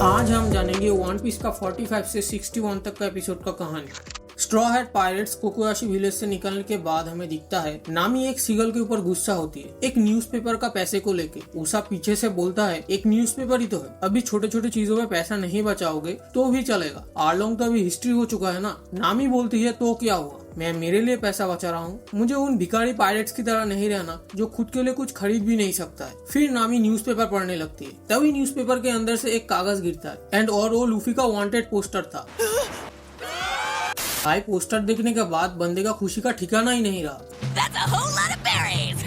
आज हम जानेंगे वन पीस का 45 से 61 तक का एपिसोड का कहानी। स्ट्रॉ हैट पायरेट्स कोकोयाशी विलेज से निकलने के बाद हमें दिखता है नामी एक सीगल के ऊपर गुस्सा होती है एक न्यूज़पेपर का पैसे को लेके। उसा पीछे से बोलता है एक न्यूज़पेपर ही तो है, अभी छोटे छोटे चीजों में पैसा नहीं बचाओगे तो भी चलेगा, आरलोंग तो अभी हिस्ट्री हो चुका है ना। नामी बोलती है तो क्या हुआ, मैं मेरे लिए पैसा बचा रहा हूँ, मुझे उन भिखारी पायरेट्स की तरह नहीं रहना जो खुद के लिए कुछ खरीद भी नहीं सकता है। फिर नामी न्यूज़पेपर पढ़ने लगती है, तभी न्यूज़पेपर के अंदर से एक कागज गिरता है एंड और वो लूफी का वांटेड पोस्टर था। भाई पोस्टर देखने के बाद बंदे का खुशी का ठिकाना ही नहीं रहा। That's a whole lot of berries.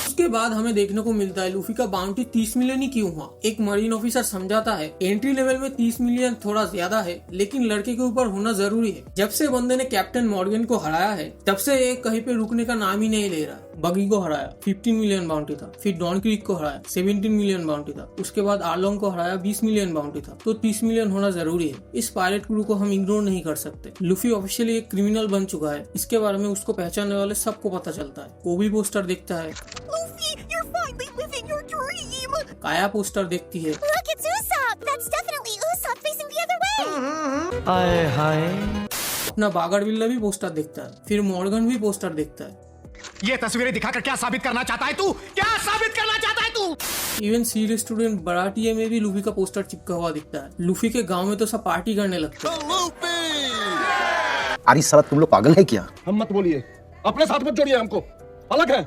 उसके बाद हमें देखने को मिलता है लूफी का बाउंटी 30 मिलियन ही क्यों हुआ। एक मरीन ऑफिसर समझाता है एंट्री लेवल में 30 मिलियन थोड़ा ज्यादा है, लेकिन लड़के के ऊपर होना जरूरी है। जब से बंदे ने कैप्टन मॉर्गन को हराया है तब से एक कहीं पे रुकने का नाम ही नहीं ले रहा। बगी को हराया 15 मिलियन बाउंटी था, फिर डॉन क्रीक को हराया 17 मिलियन बाउंटी था, उसके बाद आरलोंग को हराया 20 मिलियन बाउंटी था, तो 30 मिलियन होना जरूरी है। इस पायरेट क्रू को हम इग्नोर नहीं कर सकते। लूफी ऑफिशियली एक क्रिमिनल बन चुका है, इसके बारे में उसको पहचानने वाले सबको पता चलता है। वो भी पोस्टर देखता है। Luffy, you're finally living your dream. काया पोस्टर देखती है। Look, it's Usopp. That's definitely Usopp facing the other way. हाय हाय, अपना बागड़विल्ला भी पोस्टर देखता है, फिर मॉर्गन भी पोस्टर देखता है। ये तस्वीरें दिखाकर क्या साबित करना चाहता है तू? क्या साबित करना चाहता है तू? इवन सीरियस स्टूडेंट बराटिया में भी लूफी का पोस्टर चिपका हुआ दिखता है। लूफी के गांव में तो सब पार्टी करने लगते हैं। अरे साला तुम लोग पागल है क्या? हम मत बोलिए, अपने साथ मत जोड़िए, हमको अलग है।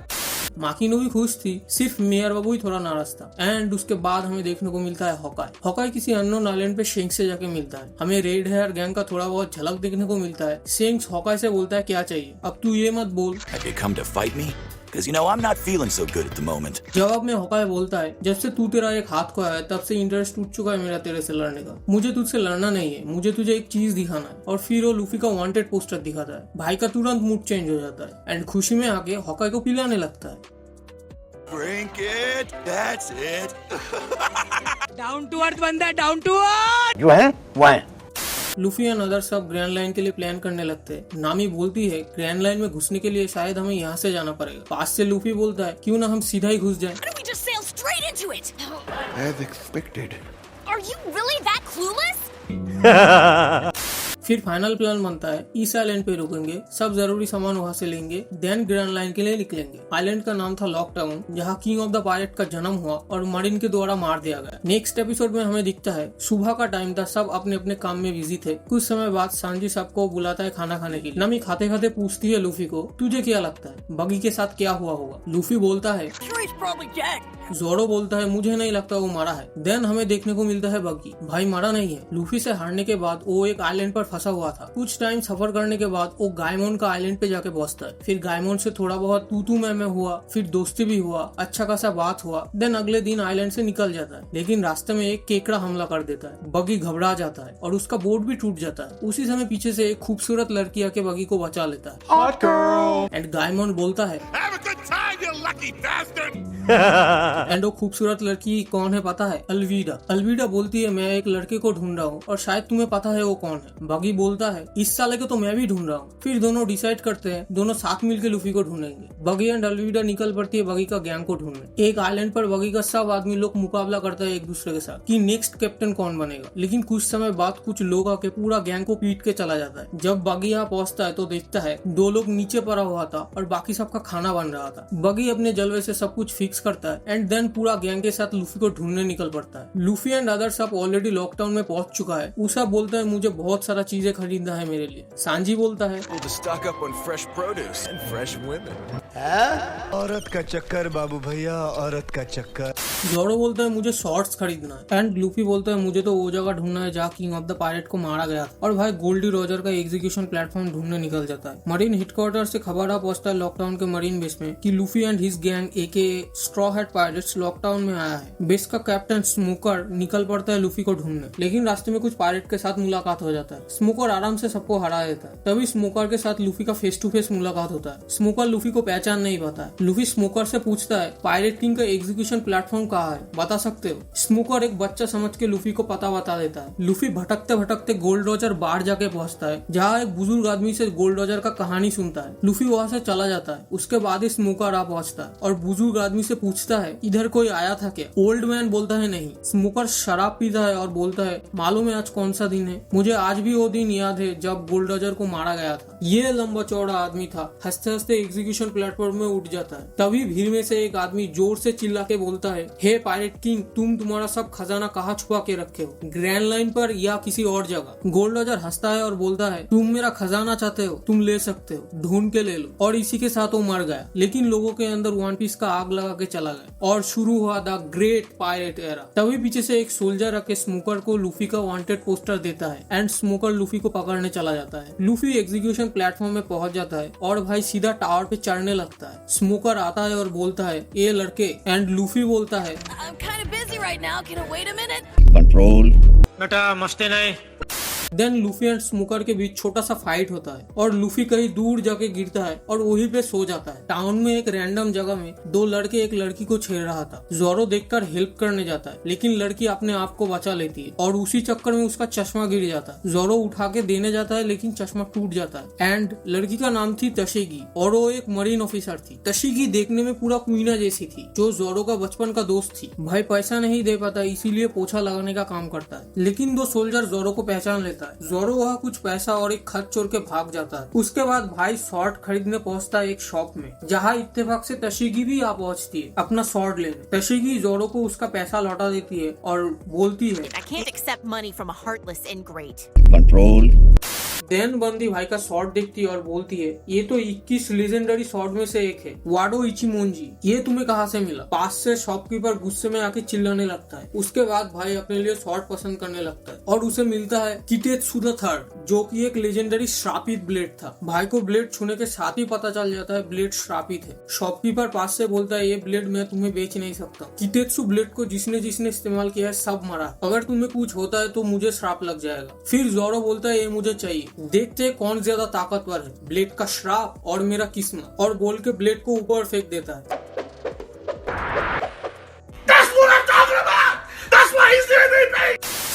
माकिनो भी खुश थी, सिर्फ मेयर बाबू ही थोड़ा नाराज था। एंड उसके बाद हमें देखने को मिलता है हॉकाई। हॉकाई किसी अननोन आइलैंड पे शेंक्स से जाके मिलता है। हमें रेड हेयर गैंग का थोड़ा बहुत झलक देखने को मिलता है। शेंक्स हॉकाई से बोलता है क्या चाहिए, अब तू ये मत बोल। Have you come to fight me? Because you know I'm not feeling so good at the moment. जवाब में हॉकाई बोलता है जब से तू तेरा एक हाथ खोया है तब से इंटरेस्ट टूट चुका है मेरा तेरे से लड़ने का। मुझे तुझसे लड़ना नहीं है, मुझे तुझे एक चीज दिखाना है। और फिर वो लूफी का वांटेड पोस्टर दिखाता है। भाई का तुरंत मूड चेंज हो जाता है एंड खुशी में आके हॉकाई को पिलाने लगता है। Drink it. That's it. Down to earth, बंदा, down to earth. जो है वो है। लूफी एंड अदर सब ग्रैंड लाइन के लिए प्लान करने लगते हैं। नामी बोलती है ग्रैंड लाइन में घुसने के लिए शायद हमें यहाँ से जाना पड़ेगा। पास से लूफी बोलता है क्यों ना हम सीधा ही घुस जाएं। Why don't we just sail straight into it? As expected. Are you really that clueless? फिर फाइनल प्लान बनता है इस आइलैंड पे रुकेंगे, सब जरूरी सामान वहाँ से लेंगे, देन ग्रैंड लाइन के लिए निकलेंगे। आइलैंड का नाम था लॉकडाउन, जहाँ किंग ऑफ द पायरेट का जन्म हुआ और मरीन के द्वारा मार दिया गया। नेक्स्ट एपिसोड में हमें दिखता है सुबह का टाइम था, सब अपने अपने काम में बिजी थे। कुछ समय बाद सांजी सबको बुलाता है खाना खाने के लिए। नमी खाते खाते पूछती है लूफी को तुझे क्या लगता है बगी के साथ क्या हुआ होगा। लूफी बोलता है He's probably dead. जोरो बोलता है मुझे नहीं लगता वो मारा है। देन हमें देखने को मिलता है बगी भाई मारा नहीं है। लूफी से हारने के बाद वो एक आइलैंड पर फंसा हुआ था। कुछ टाइम सफर करने के बाद वो गायमोन का आइलैंड पे जाके पहुंचता है। फिर गायमोन से थोड़ा बहुत तू मैं हुआ, फिर दोस्ती भी हुआ, अच्छा खासा बात हुआ। देन अगले दिन आइलैंड से निकल जाता है, लेकिन रास्ते में एक केकड़ा हमला कर देता है। बगी घबरा जाता है और उसका बोट भी टूट जाता है। उसी समय पीछे से एक खूबसूरत लड़की आके बगी को बचा लेता है। Hot girl. एंड गायमोन बोलता है Have a good time, you lucky bastard. And वो खूबसूरत लड़की कौन है पता है? अलविदा। अलविदा बोलती है मैं एक लड़के को ढूंढ रहा हूँ और शायद तुम्हें पता है वो कौन है। बगी बोलता है इस साले को तो मैं भी ढूंढ रहा हूँ। फिर दोनों डिसाइड करते हैं दोनों साथ मिलकर लूफी को ढूंढेंगे। बगी एंड अलविदा निकल पड़ती है बगी का गैंग को ढूंढने। एक आइलैंड पर बगी का सब आदमी लोग मुकाबला करता है एक दूसरे के साथ कि नेक्स्ट कैप्टन कौन बनेगा। लेकिन कुछ समय बाद कुछ लोग आके पूरा गैंग को पीट के चला जाता है। जब बगी यहाँ पहुंचता है तो देखता है दो लोग नीचे पड़ा हुआ था और बाकी सबका खाना बन रहा था। बगी अपने जलवे से सब कुछ फिक्स करता है एंड देन पूरा गैंग के साथ लूफी को ढूंढने निकल पड़ता है। लूफी एंड अदर सब ऑलरेडी लॉकडाउन में पहुंच चुका है। उसा बोलता है मुझे बहुत सारा चीजें खरीदना है मेरे लिए। सांजी बोलता है Able to stock up on fresh produce and fresh women. औरत का चक्कर बाबू भैया, औरत का चक्कर। जोरो बोलता है मुझे शॉर्ट्स खरीदना है एंड लूफी बोलता है मुझे तो वो जगह ढूंढना है जहाँ किंग ऑफ द पायरेट को मारा गया था। और भाई गोल्डी रॉजर का एग्जीक्यूशन प्लेटफॉर्म ढूंढने निकल जाता है। मरीन हेडक्वार्टर से खबर आ पहुंचता है लॉकडाउन के मरीन बेस में कि Luffy and his gang aka Straw Hat Pirates lockdown में आया है। बेस का कैप्टन स्मोकर निकल पड़ता है लूफी को ढूंढने, लेकिन रास्ते में कुछ पायरेट के साथ मुलाकात हो जाता है। स्मोकर आराम से सबको हरा देता है। तभी स्मोकर के साथ लूफी का फेस टू फेस मुलाकात होता है। स्मोकर लूफी को पहचान नहीं पाता है। लूफी स्मोकर से पूछता है पायरेट किंग का एग्जीक्यूशन प्लेटफॉर्म कहाँ है, बता सकते हो? स्मोकर एक बच्चा समझ के लूफी को पता बता देता है। लूफी भटकते भटकते गोल्ड रॉजर बाहर जाके पहुंचता है, जहाँ एक बुजुर्ग आदमी से गोल्ड रॉजर का कहानी सुनता है। लूफी वहाँ से चला जाता है। उसके बाद ही स्मोकर आ पहुंचता है और बुजुर्ग आदमी से पूछता है इधर कोई आया था क्या? ओल्ड मैन बोलता है नहीं। स्मोकर शराब पीता है और बोलता है मालूम है आज कौन सा दिन है? मुझे आज भी वो दिन याद है जब गोल्ड रॉजर को मारा गया था। ये लंबा चौड़ा आदमी था। हंसते हंसते एग्जीक्यूशन प्लेटफॉर्म में उठ जाता है। तभी भीड़ में से एक आदमी जोर से चिल्ला के बोलता है हे पायरेट किंग, तुम तुम्हारा सब खजाना कहाँ छुपा के रखे हो, ग्रैंड लाइन पर या किसी और जगह? गोल्ड रॉजर हंसता है और बोलता है तुम मेरा खजाना चाहते हो, तुम ले सकते हो, ढूंढ के ले लो। और इसी के साथ वो मर गया। लेकिन लोगों के अंदर वन पीस का आग लगा के चला गया और शुरू हुआ द ग्रेट पायरेट एरा। तभी पीछे से एक सोल्जर आके स्मोकर को लूफी का वांटेड पोस्टर देता है एंड स्मोकर लूफी को पकड़ने चला जाता है। लूफी एग्जीक्यूशन प्लेटफॉर्म में पहुंच जाता है और भाई सीधा टावर पे चढ़ने लगता है। स्मोकर आता है और बोलता है ये लड़के, एंड लूफी बोलता है I'm kind of busy right now. Can I wait a minute? बेटा मस्ती नहीं। देन लूफी एंड स्मोकर के बीच छोटा सा फाइट होता है और लूफी कहीं दूर जाके गिरता है और वहीं पे सो जाता है। टाउन में एक रैंडम जगह में दो लड़के एक लड़की को छेड़ रहा था। जोरो देखकर हेल्प करने जाता है, लेकिन लड़की अपने आप को बचा लेती है और उसी चक्कर में उसका चश्मा गिर जाता है। जोरो उठा के देने जाता है लेकिन चश्मा टूट जाता है। एंड लड़की का नाम थी तशीगी और वो एक मरीन ऑफिसर थी। तशीगी देखने में पूरा क्वीना जैसी थी, जो जोरो का बचपन का दोस्त थी। भाई पैसा नहीं दे पाता इसीलिए पोछा लगाने का काम करता है, लेकिन दो सोल्जर जोरो को पहचान लेता है। जोरो वहाँ कुछ पैसा और एक खत चोर के भाग जाता है। उसके बाद भाई शॉर्ट खरीदने पहुंचता है एक शॉप में, जहाँ इत्तेफाक से तशीगी भी आ पहुंचती है अपना शॉर्ट लेने। तशीगी जोरो को उसका पैसा लौटा देती है और बोलती है I can't accept money from a heartless ingrate. Then बंदी भाई का शॉर्ट देखती है और बोलती है ये तो 21 लेजेंडरी शॉर्ट में से एक है, वाडो इचिमोनजी, ये तुम्हें कहाँ से मिला? पास से शॉपकीपर गुस्से में आके चिल्लाने लगता है। उसके बाद भाई अपने लिए शॉर्ट पसंद करने लगता है और उसे मिलता है किटेत्सु द थर्ड, जो कि एक लेजेंडरी श्रापित ब्लेड था। भाई को ब्लेड छूने के साथ ही पता चल जाता है ब्लेड श्रापित है। शॉपकीपर पास से बोलता है ये ब्लेड मैं तुम्हें बेच नहीं सकता। किटेत्सु ब्लेड को जिसने जिसने इस्तेमाल किया है सब मरा, अगर तुम्हें कुछ होता है तो मुझे श्राप लग जाएगा। फिर जोरो बोलता है ये मुझे चाहिए, देखते हैं कौन ज्यादा ताकतवर है, ब्लेड का श्राप और मेरा किस्मत, और बोल के ब्लेड को ऊपर फेंक देता है।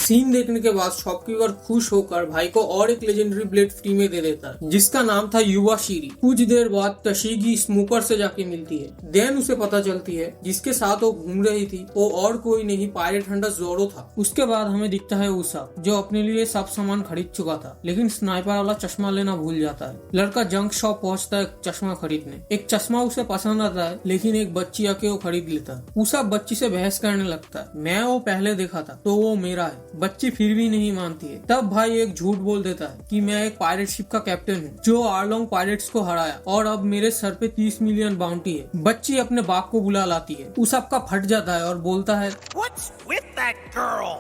सीन देखने के बाद शॉपकीपर खुश होकर भाई को और एक लेजेंडरी ब्लेड फ्री में दे देता है, जिसका नाम था युवाशीरी। कुछ देर बाद तशीगी स्मोकर से जाके मिलती है। देन उसे पता चलती है जिसके साथ वो घूम रही थी वो और कोई नहीं पायरेट हंटर जोरो था। उसके बाद हमें दिखता है उसाप, जो अपने लिए सब सामान खरीद चुका था, लेकिन स्नाइपर वाला चश्मा लेना भूल जाता है। लड़का जंक शॉप पहुंचता है चश्मा खरीदने। एक चश्मा उसे पसंद आता है, लेकिन एक बच्ची आके वो खरीद लेता है। उसाप बच्ची से बहस करने लगता है, मैं वो पहले देखा था तो वो मेरा है। बच्ची फिर भी नहीं मानती है। तब भाई एक झूठ बोल देता है कि मैं एक पायरेट शिप का कैप्टन हूँ जो आरलोंग पायरेट्स को हराया और अब मेरे सर पे 30 मिलियन बाउंटी है। बच्ची अपने बाप को बुला लाती है। उसाप का फट जाता है और बोलता है What's with that girl?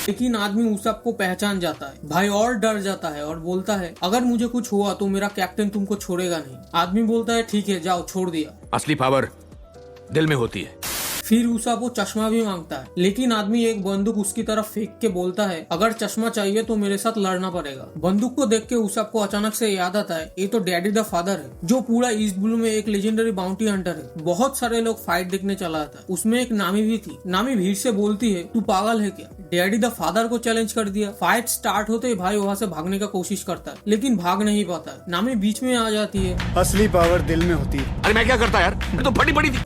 लेकिन आदमी उसाप को पहचान जाता है। भाई और डर जाता है और बोलता है अगर मुझे कुछ हुआ तो मेरा कैप्टन तुमको छोड़ेगा नहीं। आदमी बोलता है ठीक है जाओ, छोड़ दिया। असली पावर दिल में होती है। फिर उसाप वो चश्मा भी मांगता है, लेकिन आदमी एक बंदूक उसकी तरफ फेंक के बोलता है अगर चश्मा चाहिए तो मेरे साथ लड़ना पड़ेगा। बंदूक को देख के उसाप को अचानक से याद आता है ये तो डैडी द फादर है, जो पूरा ईस्ट ब्लू में एक लेजेंडरी बाउंटी हंटर है। बहुत सारे लोग फाइट देखने चला था, उसमें एक नामी भी थी। नामी भीड़ से बोलती है तू पागल है क्या, डैडी द फादर को चैलेंज कर दिया। फाइट स्टार्ट होते ही भाई वहाँ से भागने का कोशिश करता है, लेकिन भाग नहीं पाता है। नामी बीच में आ जाती है। असली पावर दिल में होती है। अरे मैं क्या करता यार, मैं तो फटी पड़ी थी।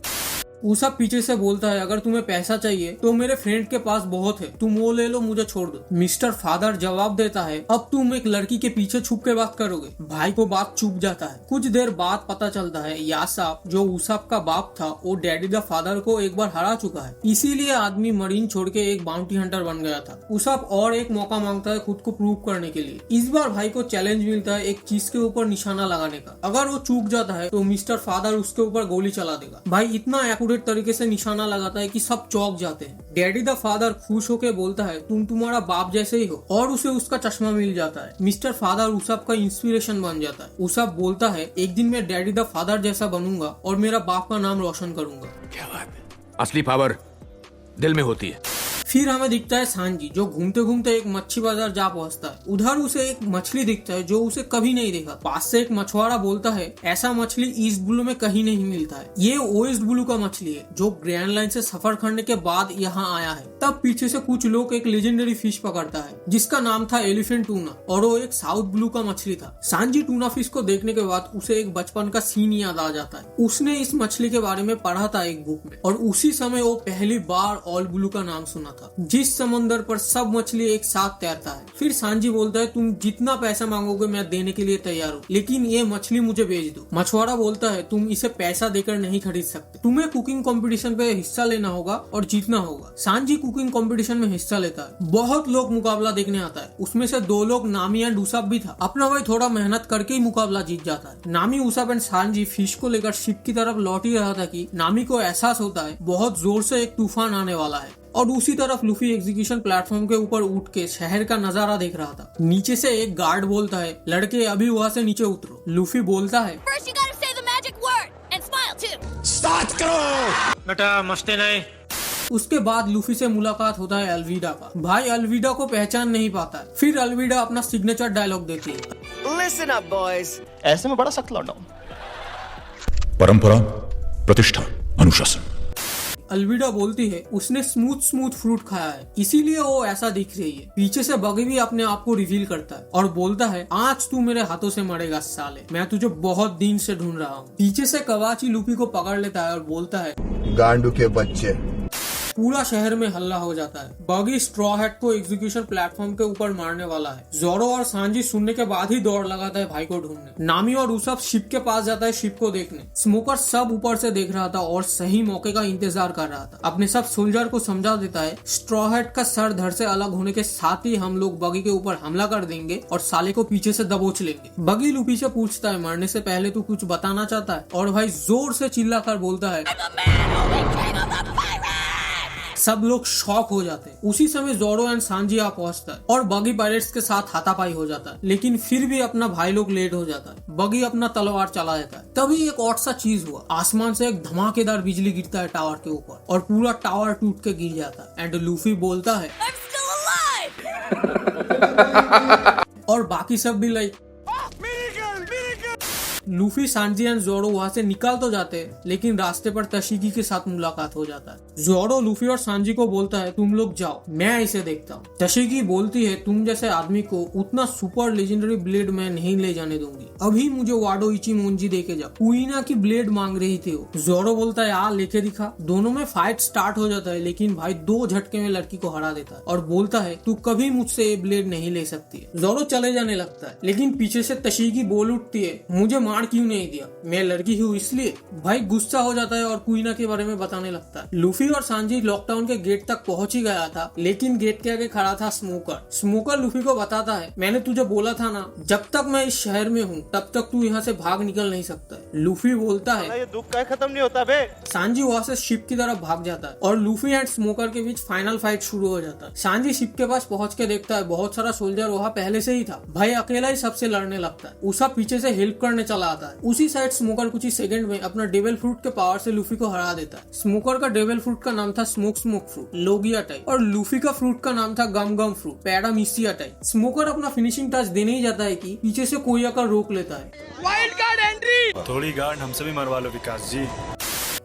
उसाप पीछे से बोलता है अगर तुम्हें पैसा चाहिए तो मेरे फ्रेंड के पास बहुत है, तुम वो ले लो, मुझे छोड़ दो। मिस्टर फादर जवाब देता है अब तुम एक लड़की के पीछे छुप के बात करोगे। भाई को बात चुप जाता है। कुछ देर बाद पता चलता है यासाप, जो उसाप का बाप था, वो डैडी द फादर को एक बार हरा चुका है, इसीलिए आदमी मरीन छोड़ के एक बाउंटी हंटर बन गया था। उसाप और एक मौका मांगता है खुद को प्रूव करने के लिए। इस बार भाई को चैलेंज मिलता है एक चीज के ऊपर निशाना लगाने का। अगर वो चूक जाता है तो मिस्टर फादर उसके ऊपर गोली चला देगा। भाई इतना एक्यूरेट तरीके से निशाना लगाता है कि सब चौंक जाते हैं। डैडी द फादर खुश होके बोलता है तुम तुम्हारा बाप जैसे ही हो, और उसे उसका चश्मा मिल जाता है। मिस्टर फादर उसाप का इंस्पिरेशन बन जाता है। उसाप बोलता है एक दिन मैं डैडी द फादर जैसा बनूंगा और मेरा बाप का नाम रोशन करूंगा। क्या बात है, असली पावर दिल में होती है। फिर हमें दिखता है सांजी जो घूमते घूमते एक मच्छी बाजार जा पहुंचता है। उधर उसे एक मछली दिखता है जो उसे कभी नहीं देखा। पास से एक मछुआरा बोलता है ऐसा मछली ईस्ट ब्लू में कहीं नहीं मिलता है, ये ओएस्ट ब्लू का मछली है जो ग्रैंड लाइन से सफर करने के बाद यहाँ आया है। तब पीछे से कुछ लोग एक लेजेंडरी फिश पकड़ता है जिसका नाम था एलिफेंट टूना और वो एक साउथ ब्लू का मछली था। सांजी टूना फिश को देखने के बाद उसे एक बचपन का सीन याद आ जाता है। उसने इस मछली के बारे में पढ़ा था एक बुक में और उसी समय वो पहली बार ऑल ब्लू का नाम सुना था, जिस समंदर पर सब मछली एक साथ तैरता है। फिर सांजी बोलता है तुम जितना पैसा मांगोगे मैं देने के लिए तैयार हूँ, लेकिन ये मछली मुझे बेच दो। मछुआरा बोलता है तुम इसे पैसा देकर नहीं खरीद सकते, तुम्हें कुकिंग कंपटीशन पे हिस्सा लेना होगा और जीतना होगा। सांजी कुकिंग कंपटीशन में हिस्सा लेता है। बहुत लोग मुकाबला देखने आता है, उसमें से 2 लोग नामी एंड उसाब भी था। अपना भाई थोड़ा मेहनत करके ही मुकाबला जीत जाता है। नामी, उसाब एंड सांजी फिश को लेकर शिप की तरफ लौट ही रहा था कि नामी को एहसास होता है बहुत जोर से एक तूफान आने वाला है और दूसरी तरफ लूफी एग्जीक्यूशन प्लेटफॉर्म के ऊपर उठ के शहर का नजारा देख रहा था। नीचे से एक गार्ड बोलता है लड़के अभी वहाँ से नीचे उतरो। लूफी बोलता है First, you gotta say the magic word and smile too. Start करो। बेटा मस्ती नहीं। उसके बाद लूफी से मुलाकात होता है अलविदा का। भाई अलविदा को पहचान नहीं पाता है। फिर अलविदा अपना सिग्नेचर डायलॉग देती है, Listen up, boys. ऐसे में बड़ा सख्त लौटा हूँ। परंपरा, प्रतिष्ठा, अनुशासन। अलविदा बोलती है उसने स्मूथ फ्रूट खाया है इसीलिए वो ऐसा दिख रही है। पीछे से बगी भी अपने आप को रिवील करता है और बोलता है आज तू मेरे हाथों से मरेगा साले, मैं तुझे बहुत दिन से ढूंढ रहा हूँ। पीछे से कवाची लूफी को पकड़ लेता है और बोलता है गांडू के बच्चे। पूरा शहर में हल्ला हो जाता है। बगी स्ट्रॉ हैट को एग्जीक्यूशन प्लेटफॉर्म के ऊपर मारने वाला है। जोरो और सांजी सुनने के बाद ही दौड़ लगाता है भाई को ढूंढने। नामी और उसाब शिप के पास जाता है शिप को देखने। स्मोकर सब ऊपर से देख रहा था और सही मौके का इंतजार कर रहा था। अपने सब सोल्जर को समझा देता है स्ट्रॉ हैट का सर धड़ से अलग होने के साथ ही हम लोग बगी के ऊपर हमला कर देंगे और साले को पीछे से दबोच लेंगे। बगी लूफी से पूछता है मरने से पहले तू कुछ बताना चाहता है, और भाई जोर से चिल्लाकर बोलता है सब लोग शॉक हो जाते हैं। उसी समय जोरो एंड सांजी आ पहुंचता है और बगी पायरेट्स के साथ हाथापाई हो जाता है, लेकिन फिर भी अपना भाई लोग लेट हो जाता है। बगी अपना तलवार चला देता है। तभी एक और सा चीज हुआ, आसमान से एक धमाकेदार बिजली गिरता है टावर के ऊपर और पूरा टावर टूट के गिर जाता है। एंड लूफी बोलता है I'm still alive. और बाकी सब भी लाइक लूफी, सांजी एंड जोरो वहाँ से निकल तो जाते हैं, लेकिन रास्ते पर तशिकी के साथ मुलाकात हो जाता है। जोरो लूफी और सांजी को बोलता है तुम लोग जाओ, मैं इसे देखता हूँ। तशिकी बोलती है तुम जैसे आदमी को उतना सुपर लेजेंडरी ब्लेड मैं नहीं ले जाने दूंगी, अभी मुझे वाडो इचिमोंजी दे के जाओ। कुइना की ब्लेड मांग रही थी वो। जोरो बोलता है यार लेके दिखा। दोनों में फाइट स्टार्ट हो जाता है, लेकिन भाई 2 झटके में लड़की को हरा देता है और बोलता है तू कभी मुझसे ये ब्लेड नहीं ले सकती है। जोरो चले जाने लगता है, लेकिन पीछे से तशिकी बोल उठती है मुझे मार क्यों नहीं दिया, मैं लड़की हूँ इसलिए। भाई गुस्सा हो जाता है और कुइना के बारे में बताने लगता है। लूफी और सांजी लॉकडाउन के गेट तक पहुंच ही गया था, लेकिन गेट के आगे खड़ा था स्मोकर लूफी को बताता है मैंने तुझे बोला था ना जब तक मैं इस शहर में हूँ तब तक तू यहाँ से भाग निकल नहीं सकता है। लूफी बोलता है ये दुख का खत्म नहीं होता बे। सांजी वहाँ से शिप की तरफ भाग जाता है और लूफी एंड स्मोकर के बीच फाइनल फाइट शुरू हो जाता है। सांजी शिप के पास पहुंच के देखता है बहुत सारा सोल्जर वहाँ पहले से ही था। भाई अकेला ही सबसे लड़ने लगता है। उसा पीछे से हेल्प करने चला आता है। उसी साइड स्मोकर कुछ ही सेकंड में अपना डेविल फ्रूट के पावर से लूफी को हरा देता है। स्मोकर का डेविल फ्रूट का नाम था स्मोक फ्रूट लोगिया टाइप और लूफी का फ्रूट का नाम था गम फ्रूट पैरामीसिया टाइप। स्मोकर अपना फिनिशिंग टच देने ही जाता है कि पीछे से कोई आकर रोक लेता है। Wild card entry. थोड़ी गार्ड हमसे भी मरवा लो विकास जी।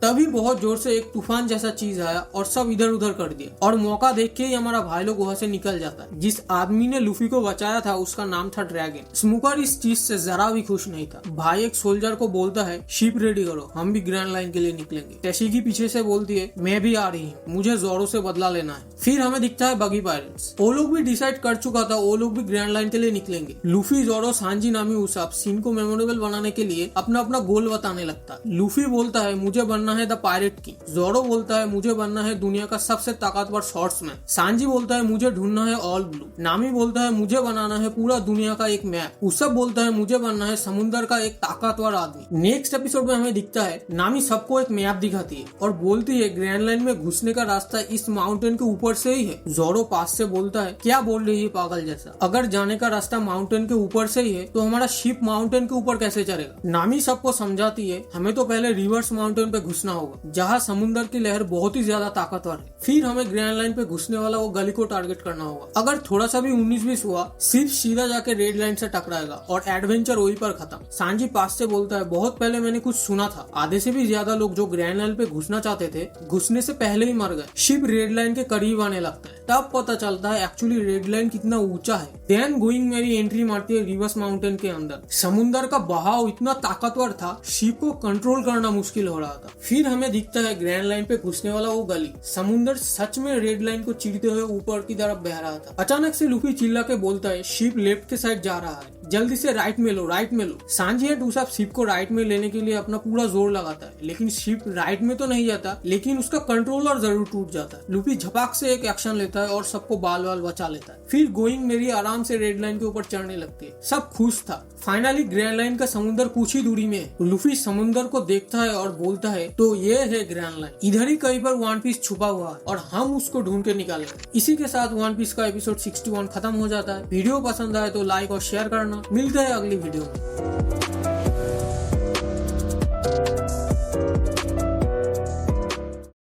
तभी बहुत जोर से एक तूफान जैसा चीज आया और सब इधर उधर कर दिया और मौका देख के ही हमारा भाई लोग वहाँ से निकल जाता है। जिस आदमी ने लूफी को बचाया था उसका नाम था ड्रैगन। स्मोकर इस चीज से जरा भी खुश नहीं था। भाई एक सोल्जर को बोलता है शिप रेडी करो, हम भी ग्रैंड लाइन के लिए निकलेंगे। तशिकी पीछे से बोलती है मैं भी आ रही हूँ, मुझे जोरो से बदला लेना है। फिर हमें दिखता है बगी पायरेट्स। वो लोग भी डिसाइड कर चुका था, वो लोग भी ग्रैंड लाइन के लिए निकलेंगे। लूफी, जोरो, सांजी, नामी, उसाब सीन को मेमोरेबल बनाने के लिए अपना अपना गोल बताने लगता है। लूफी बोलता है मुझे बनना है द पायरेट। जोरो बोलता है मुझे बनना है दुनिया का सबसे ताकतवर शॉर्ट्समैन। सांजी बोलता है मुझे ढूंढना है ऑल ब्लू। नामी बोलता है मुझे बनाना है पूरा दुनिया का एक मैप। उसाब बोलता है मुझे बनना है समुद्र का एक ताकतवर आदमी। नेक्स्ट एपिसोड में हमें दिखता है नामी सबको एक मैप दिखाती है और बोलती है ग्रैंड लाइन में घुसने का रास्ता इस माउंटेन के ऊपर से ही है। जोरो पास से बोलता है क्या बोल रही है पागल जैसा, अगर जाने का रास्ता माउंटेन के ऊपर से ही है तो हमारा शिप माउंटेन के ऊपर कैसे चलेगा। नामी सबको समझाती है हमें तो पहले रिवर्स माउंटेन पे घुसना होगा जहाँ समुद्र की लहर बहुत ही ज्यादा ताकतवर है। फिर हमें ग्रैंड लाइन पे घुसने वाला वो गली को टारगेट करना होगा। अगर थोड़ा सा भी 19-20 हुआ सिर्फ सीधा जाके रेड लाइन से टकराएगा और एडवेंचर वहीं पर खत्म। सांजी पास से बोलता है, बहुत पहले मैंने कुछ सुना था, आधे से भी ज्यादा लोग जो ग्रैंड लाइन पे घुसना चाहते थे घुसने से पहले ही मर गए। शिप रेड लाइन के करीब आने लगता है, तब पता चलता है एक्चुअली रेड लाइन कितना ऊंचा है। देन गोइंग मेरी एंट्री मारती है रिवर्स माउंटेन के अंदर। समुद्र का बहाव इतना ताकतवर था, शिप को कंट्रोल करना मुश्किल हो रहा था। फिर हमें दिखता है ग्रैंड लाइन पे घुसने वाला वो गली। समुद्र सच में रेड लाइन को चीरते हुए ऊपर की तरफ बह रहा था। अचानक से लूफी चिल्ला के बोलता है, शिप लेफ्ट के साइड जा रहा है, जल्दी से राइट में लो, राइट में लो। सांजी एंड उसाप शिप को राइट में लेने के लिए अपना पूरा जोर लगाता है, लेकिन शिप राइट में तो नहीं जाता, लेकिन उसका कंट्रोलर जरूर टूट जाता है। लूफी झपाक से एक एक्शन लेता है और सबको बाल बाल बचा लेता है। फिर गोइंग मेरी आराम से रेड लाइन के ऊपर चढ़ने लगती है। सब खुश था। फाइनली ग्रैंड लाइन का समुद्र कुछ ही दूरी में है। लूफी समुद्र को देखता है और बोलता है, तो ये है ग्रैंड लाइन, इधर ही कहीं पर वन पीस छुपा हुआ है और हम उसको ढूंढ के निकालेंगे। इसी के साथ वन पीस का एपिसोड 61 खत्म हो जाता है। वीडियो पसंद आए तो लाइक और शेयर करना। मिलते हैं अगली वीडियो में।